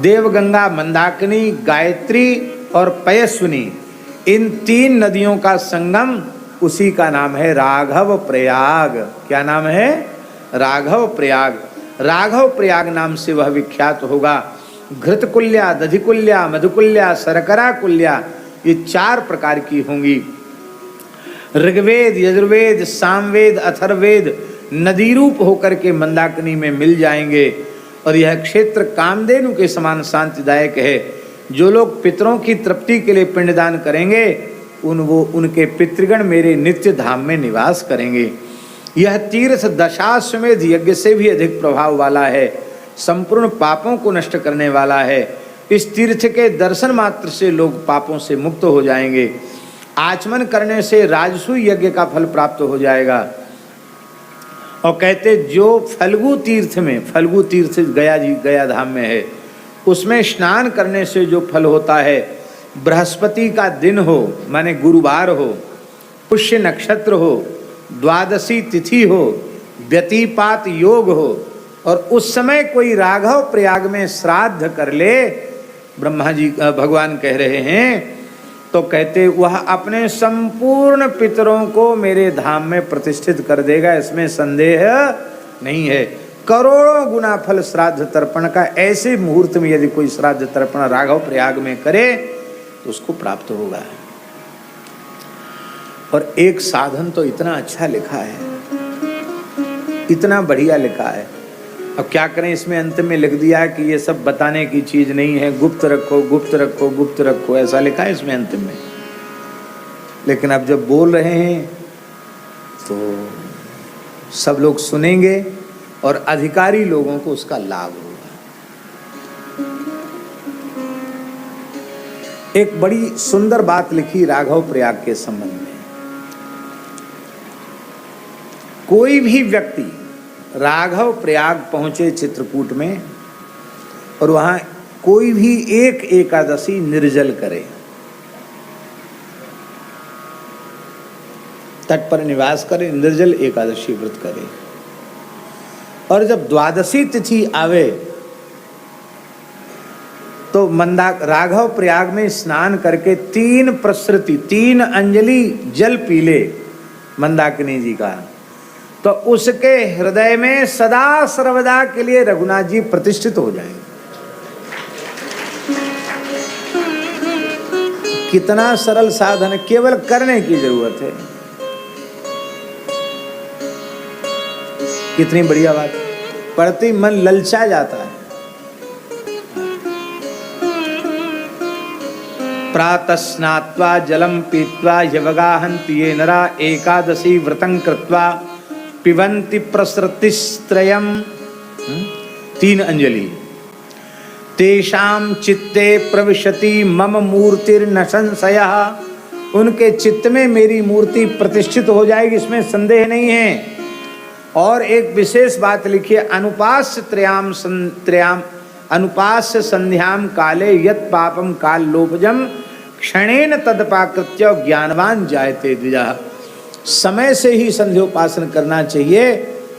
देवगंगा, मंदाकिनी, गायत्री और पयस्विनी, इन 3 नदियों का संगम, उसी का नाम है राघव प्रयाग। क्या नाम है? राघव प्रयाग। राघव प्रयाग नाम से वह विख्यात होगा। घृतकुल्या, दधिकुल्या, मधुकुल्या, शर्करा कुल्या, ये 4 प्रकार की होंगी। ऋग्वेद, यजुर्वेद, सामवेद, अथर्ववेद नदी रूप होकर के मंदाकिनी में मिल जाएंगे। और यह क्षेत्र कामधेनु के समान शांतिदायक है। जो लोग पितरों की तृप्ति के लिए पिंडदान करेंगे, उनके पितृगण मेरे नित्य धाम में निवास करेंगे। यह तीर्थ दशाश्वमेध यज्ञ से भी अधिक प्रभाव वाला है, संपूर्ण पापों को नष्ट करने वाला है। इस तीर्थ के दर्शन मात्र से लोग पापों से मुक्त हो जाएंगे। आचमन करने से राजसूय यज्ञ का फल प्राप्त हो जाएगा। और कहते जो फल्गु तीर्थ में, फल्गु तीर्थ गया धाम में है, उसमें स्नान करने से जो फल होता है, बृहस्पति का दिन हो, माने गुरुवार हो, पुष्य नक्षत्र हो, द्वादशी तिथि हो, व्यतिपात योग हो, और उस समय कोई राघव प्रयाग में श्राद्ध कर ले, ब्रह्मा जी भगवान कह रहे हैं, तो कहते वह अपने संपूर्ण पितरों को मेरे धाम में प्रतिष्ठित कर देगा, इसमें संदेह नहीं है। करोड़ों गुना फल श्राद्ध तर्पण का ऐसे मुहूर्त में यदि कोई श्राद्ध तर्पण राघव प्रयाग में करे तो उसको प्राप्त होगा। और एक साधन तो इतना अच्छा लिखा है, इतना बढ़िया लिखा है। अब क्या करें, इसमें अंत में लिख दिया है कि ये सब बताने की चीज नहीं है, गुप्त रखो, गुप्त रखो, गुप्त रखो, ऐसा लिखा है इसमें अंत में। लेकिन अब जब बोल रहे हैं तो सब लोग सुनेंगे और अधिकारी लोगों को उसका लाभ होगा। एक बड़ी सुंदर बात लिखी राघव प्रयाग के संबंध में। कोई भी व्यक्ति राघव प्रयाग पहुंचे चित्रकूट में और वहां कोई भी एक एकादशी निर्जल करे, तट पर निवास करे, निर्जल एकादशी व्रत करे, और जब द्वादशी तिथि आवे तो राघव प्रयाग में स्नान करके 3 प्रसृति, 3 अंजलि जल पी ले मंदाकिनी जी का, तो उसके हृदय में सदा सर्वदा के लिए रघुनाथ जी प्रतिष्ठित हो जाएंगे। कितना सरल साधन है, केवल करने की जरूरत है। कितनी बढ़िया बात, पढ़ते मन ललचा जाता है। प्रातः स्नात्वा जलम पीत्वा यवगाहन्ति ये नरा एकादशी व्रतं कृत्वा पिबन्ति प्रसृतिस्त्रयम्। 3 अंजलि। तेषां चित्ते प्रविशति मम मूर्तिर्न संशयः। उनके चित्त में मेरी मूर्ति प्रतिष्ठित हो जाएगी, इसमें संदेह नहीं है। और एक विशेष बात लिखिए, अनुपास्य संध्याम काले यत् पापम काल लोभजम क्षणेन तदपाकृत्य ज्ञानवान जायते द्विजः। समय से ही संध्योपासन करना चाहिए,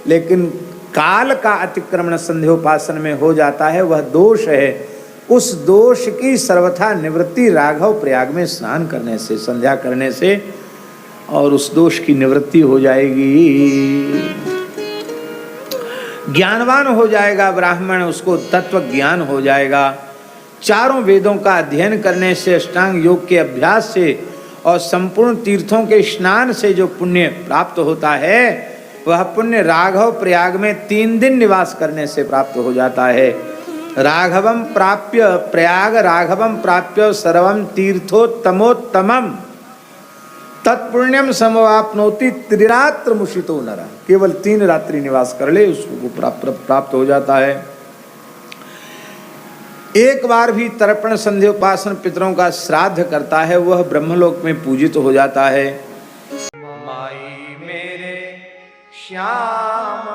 लेकिन काल का अतिक्रमण संध्योपासन में हो जाता है, वह दोष है। उस दोष की सर्वथा निवृत्ति राघव प्रयाग में स्नान करने से, संध्या करने से, और उस दोष की निवृत्ति हो जाएगी। ज्ञानवान हो जाएगा ब्राह्मण, उसको तत्व ज्ञान हो जाएगा। 4 वेदों का अध्ययन करने से, अष्टांग योग के अभ्यास से और संपूर्ण तीर्थों के स्नान से जो पुण्य प्राप्त होता है, वह पुण्य राघव प्रयाग में 3 दिन निवास करने से प्राप्त हो जाता है। राघवम प्राप्य प्रयाग राघवम प्राप्य सर्वम तीर्थोत्तमोत्तमम तत्पुण्यम समवाप्नोति त्रिरात्र मुषितो नरः। केवल 3 रात्रि निवास कर ले, उसको प्राप्त हो जाता है। एक बार भी तर्पण संध्योपासन पितरों का श्राद्ध करता है, वह ब्रह्मलोक में पूजित हो जाता है। माई मेरे श्याम